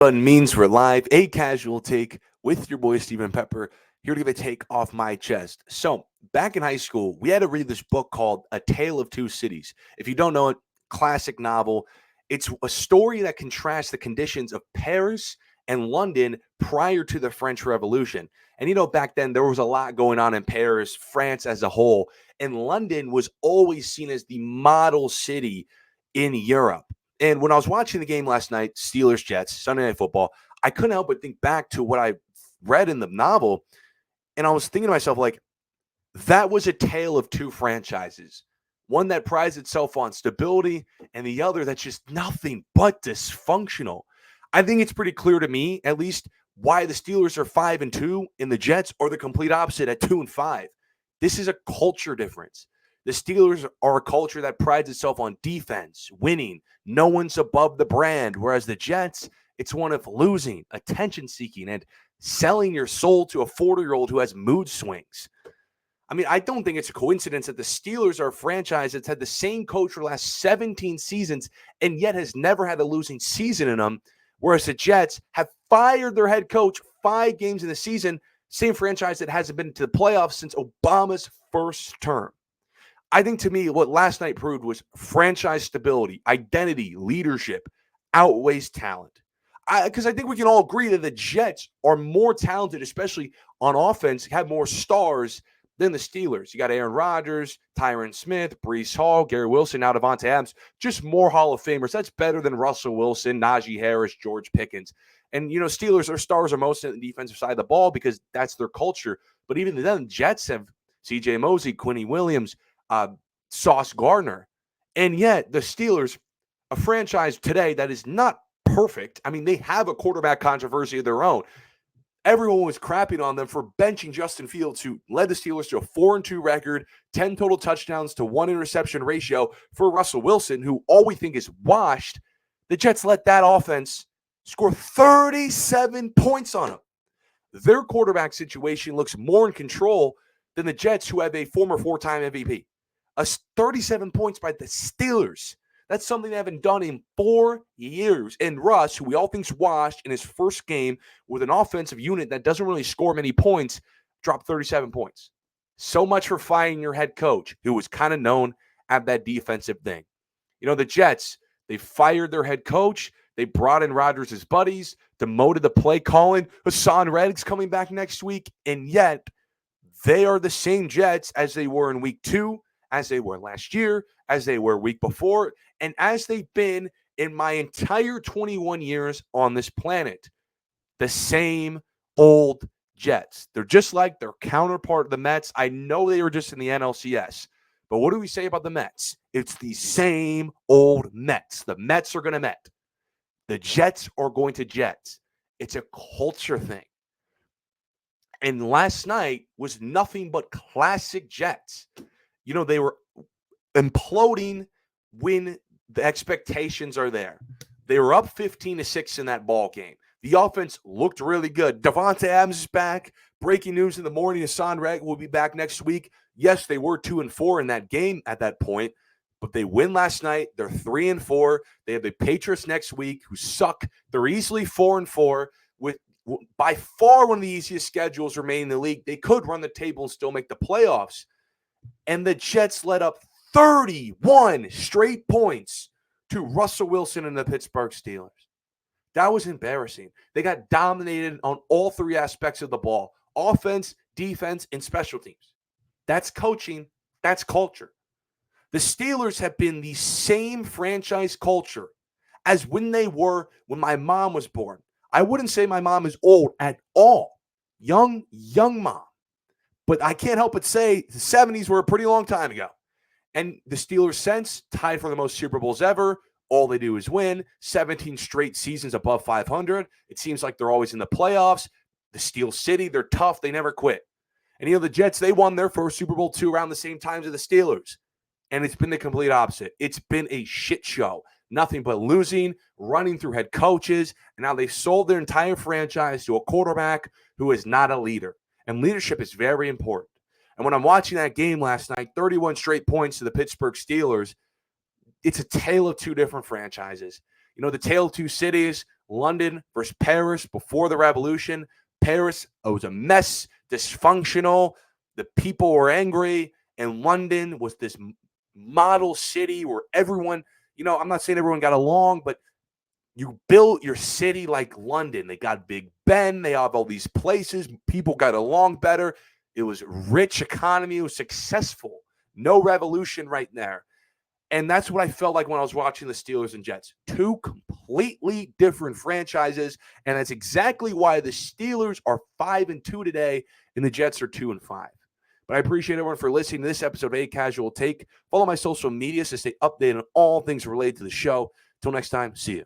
Button means we're live, a casual take with your boy Stephen Pepper, here to give a take off my chest. So, back in high school, we had to read this book called A Tale of Two Cities. If you don't know it, classic novel. It's a story that contrasts the conditions of Paris and London prior to the French Revolution. And back then there was a lot going on in Paris, France as a whole, and London was always seen as the model city in Europe. And when I was watching the game last night, Steelers Jets, Sunday Night Football, I couldn't help but think back to what I read in the novel. And I was thinking to myself, like, that was a tale of two franchises. One that prides itself on stability and the other that's just nothing but dysfunctional. I think it's pretty clear to me, at least, why the Steelers are 5-2 and the Jets are the complete opposite at 2-5. This is a culture difference. The Steelers are a culture that prides itself on defense, winning. No one's above the brand. Whereas the Jets, it's one of losing, attention seeking, and selling your soul to a 40-year-old who has mood swings. I mean, I don't think it's a coincidence that the Steelers are a franchise that's had the same coach for the last 17 seasons and yet has never had a losing season in them. Whereas the Jets have fired their head coach 5 games in the season, same franchise that hasn't been to the playoffs since Obama's first term. I think to me, what last night proved was franchise stability, identity, leadership outweighs talent. Because I think we can all agree that the Jets are more talented, especially on offense, have more stars than the Steelers. You got Aaron Rodgers, Tyron Smith, Breece Hall, Gary Wilson, now Devontae Adams, just more Hall of Famers. That's better than Russell Wilson, Najee Harris, George Pickens. And, Steelers, their stars are most in the defensive side of the ball because that's their culture. But even then, Jets have C.J. Mosley, Quinny Williams, Sauce Gardner. And yet the Steelers, a franchise today that is not perfect. I mean, they have a quarterback controversy of their own. Everyone was crapping on them for benching Justin Fields, who led the Steelers to a 4-2 record, 10 total touchdowns to 1 interception ratio for Russell Wilson, who all we think is washed. The Jets let that offense score 37 points on them. Their quarterback situation looks more in control than the Jets, who have a former 4-time MVP. 37 points by the Steelers. That's something they haven't done in 4 years. And Russ, who we all think's washed in his first game with an offensive unit that doesn't really score many points, dropped 37 points. So much for firing your head coach, who was kind of known at that defensive thing. The Jets, they fired their head coach. They brought in Rodgers' buddies, demoted the play calling. Hassan Reddick's coming back next week. And yet, they are the same Jets as they were in week 2, as they were last year, as they were week before, and as they've been in my entire 21 years on this planet. The same old Jets. They're just like their counterpart, the Mets. I know they were just in the NLCS, but what do we say about the Mets? It's the same old Mets. The Mets are going to Met. The Jets are going to Jets. It's a culture thing. And last night was nothing but classic Jets. They were imploding when the expectations are there. They were up 15-6 in that ball game. The offense looked really good. Devontae Adams is back. Breaking news in the morning, Hassan Reddick will be back next week. Yes, they were 2-4 in that game at that point, but they win last night. They're 3-4. They have the Patriots next week, who suck. They're easily 4-4 with by far one of the easiest schedules remaining in the league. They could run the table and still make the playoffs. And the Jets led up 31 straight points to Russell Wilson and the Pittsburgh Steelers. That was embarrassing. They got dominated on all 3 aspects of the ball: offense, defense, and special teams. That's coaching. That's culture. The Steelers have been the same franchise culture as when they were when my mom was born. I wouldn't say my mom is old at all. Young mom. But I can't help but say the 70s were a pretty long time ago. And the Steelers since tied for the most Super Bowls ever. All they do is win. 17 straight seasons above 500. It seems like they're always in the playoffs. The Steel City, they're tough. They never quit. And the Jets, they won their first Super Bowl 2 around the same time as the Steelers. And it's been the complete opposite. It's been a shit show. Nothing but losing, running through head coaches. And now they've sold their entire franchise to a quarterback who is not a leader. And leadership is very important. And when I'm watching that game last night, 31 straight points to the Pittsburgh Steelers, it's a tale of two different franchises. The tale of two cities, London versus Paris before the revolution. Paris was a mess, dysfunctional. The people were angry. And London was this model city where everyone, I'm not saying everyone got along, but you built your city like London. They got Big Ben. They have all these places. People got along better. It was a rich economy. It was successful. No revolution right there. And that's what I felt like when I was watching the Steelers and Jets. Two completely different franchises. And that's exactly why the Steelers are 5-2 today and the Jets are 2-5. But I appreciate everyone for listening to this episode of A Casual Take. Follow my social media to stay updated on all things related to the show. Until next time, see you.